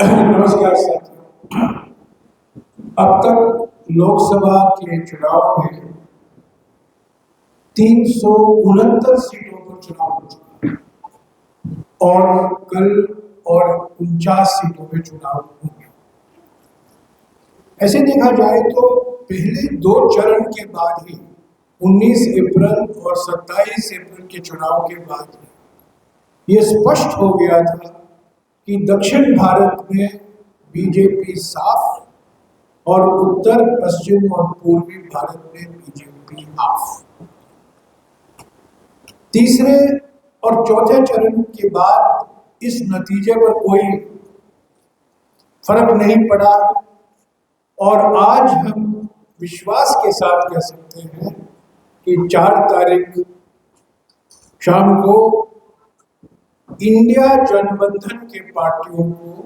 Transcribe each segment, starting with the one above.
नमस्कार साथियों। अब तक लोकसभा के चुनाव में 369 सीटों पर चुनाव हो चुका है और कल और 49 सीटों पे चुनाव होंगे। ऐसे देखा जाए तो पहले दो चरण के बाद ही 19 अप्रैल और 27 अप्रैल के चुनाव के बाद ये स्पष्ट हो गया था कि दक्षिण भारत में बीजेपी साफ और उत्तर पश्चिम और पूर्वी भारत में बीजेपी हाफ। तीसरे और चौथे चरण के बाद इस नतीजे पर कोई फर्क नहीं पड़ा और आज हम विश्वास के साथ कह सकते हैं कि 4 तारीख शाम को इंडिया गठबंधन के पार्टियों को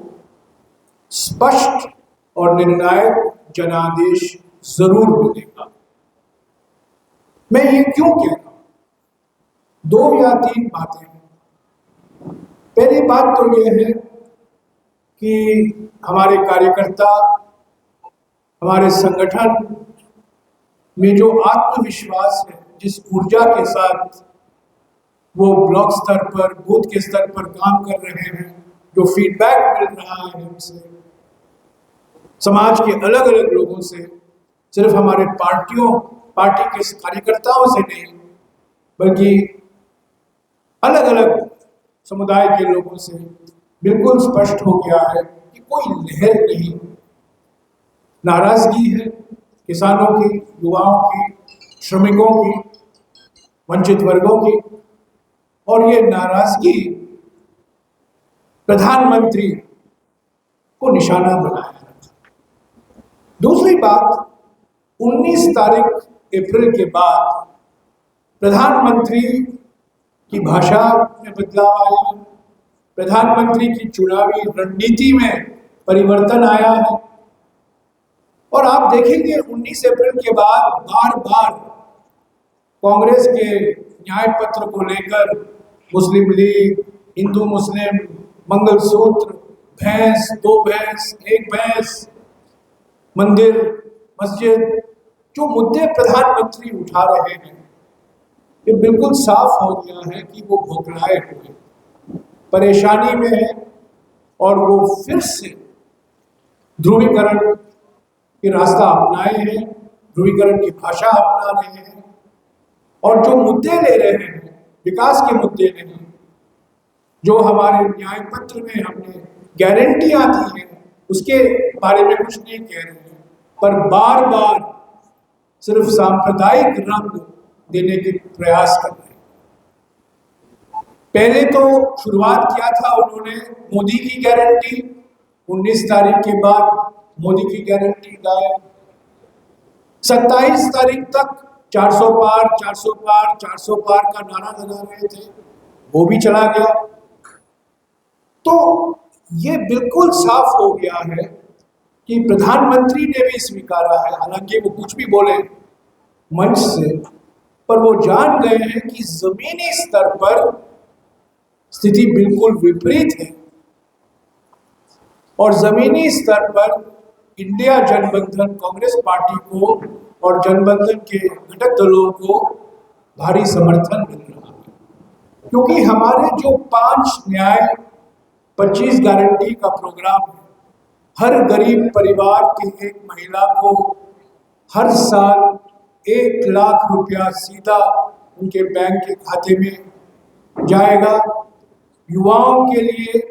स्पष्ट और निर्णायक जनादेश जरूर मिलेगा। मैं ये क्यों कह रहा हूं? 2 या 3 बातें हैं। पहली बात तो ये है कि हमारे कार्यकर्ता, हमारे संगठन में जो आत्मविश्वास है, जिस ऊर्जा के साथ वो ब्लॉक स्तर पर, बूथ के स्तर पर काम कर रहे हैं, जो फीडबैक मिल रहा है हमसे, समाज के अलग अलग लोगों से, सिर्फ हमारे पार्टी के कार्यकर्ताओं से नहीं बल्कि अलग अलग समुदाय के लोगों से बिल्कुल स्पष्ट हो गया है कि कोई लहर नहीं, नाराजगी है किसानों की, युवाओं की, श्रमिकों की, वंचित वर्गों की, और ये नाराजगी प्रधानमंत्री को निशाना बनाया है। दूसरी बात, 19 तारीख अप्रैल के बाद प्रधानमंत्री की भाषा में बदलाव आया, प्रधानमंत्री की चुनावी रणनीति में परिवर्तन आया है और आप देखेंगे 19 अप्रैल के बाद बार बार कांग्रेस के न्याय पत्र को लेकर मुस्लिम लीग, हिंदू मुस्लिम, मंगलसूत्र, भैंस, 2 भैंस, 1 भैंस, मंदिर, मस्जिद, जो मुद्दे प्रधानमंत्री उठा रहे हैं, ये बिल्कुल साफ हो गया है कि वो भोगलाए हुए परेशानी में है और वो फिर से ध्रुवीकरण की रास्ता अपनाए हैं, ध्रुवीकरण की भाषा अपना रहे हैं और जो मुद्दे ले रहे हैं विकास के मुद्दे नहीं, जो हमारे न्याय पत्र में हमने गारंटियां दी हैं उसके बारे में कुछ नहीं कह रहे हैं, पर बार बार सिर्फ सांप्रदायिक रंग देने के प्रयास कर रहे हैं। पहले तो शुरुआत किया था उन्होंने मोदी की गारंटी, 19 तारीख के बाद मोदी की गारंटी गायब। 27 तारीख तक 400 पार 400 पार 400 पार का नारा लगा रहे थे, वो भी चला गया। तो ये बिल्कुल साफ हो गया है कि प्रधानमंत्री ने भी स्वीकारा है, हालांकि वो कुछ भी बोले मंच से, पर वो जान गए हैं कि जमीनी स्तर पर स्थिति बिल्कुल विपरीत है और जमीनी स्तर पर इंडिया गठबंधन कांग्रेस पार्टी को और गठबंधन के घटक दलों को भारी समर्थन मिल रहा है, क्योंकि हमारे जो 5 न्याय 25 गारंटी का प्रोग्राम है, हर गरीब परिवार की एक महिला को हर साल 1 लाख रुपया सीधा उनके बैंक के खाते में जाएगा। युवाओं के लिए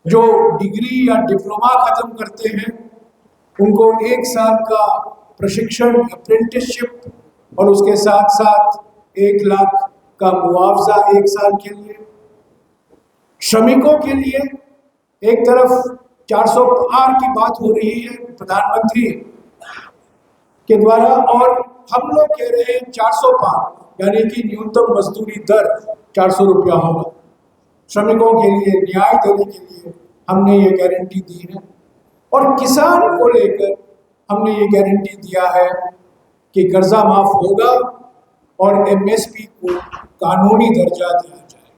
जो डिग्री या डिप्लोमा खत्म करते हैं उनको 1 साल का प्रशिक्षण, अप्रेंटिसशिप और उसके साथ साथ 1 लाख का मुआवजा 1 साल के लिए। श्रमिकों के लिए एक तरफ 400 पार की बात हो रही है प्रधानमंत्री के द्वारा और हम लोग कह रहे हैं 400 पार, यानी कि न्यूनतम मजदूरी दर 400 रुपया होगा। श्रमिकों के लिए न्याय देने के लिए हमने ये गारंटी दी है और किसान को लेकर हमने ये गारंटी दिया है कि कर्जा माफ होगा और एमएसपी को कानूनी दर्जा दिया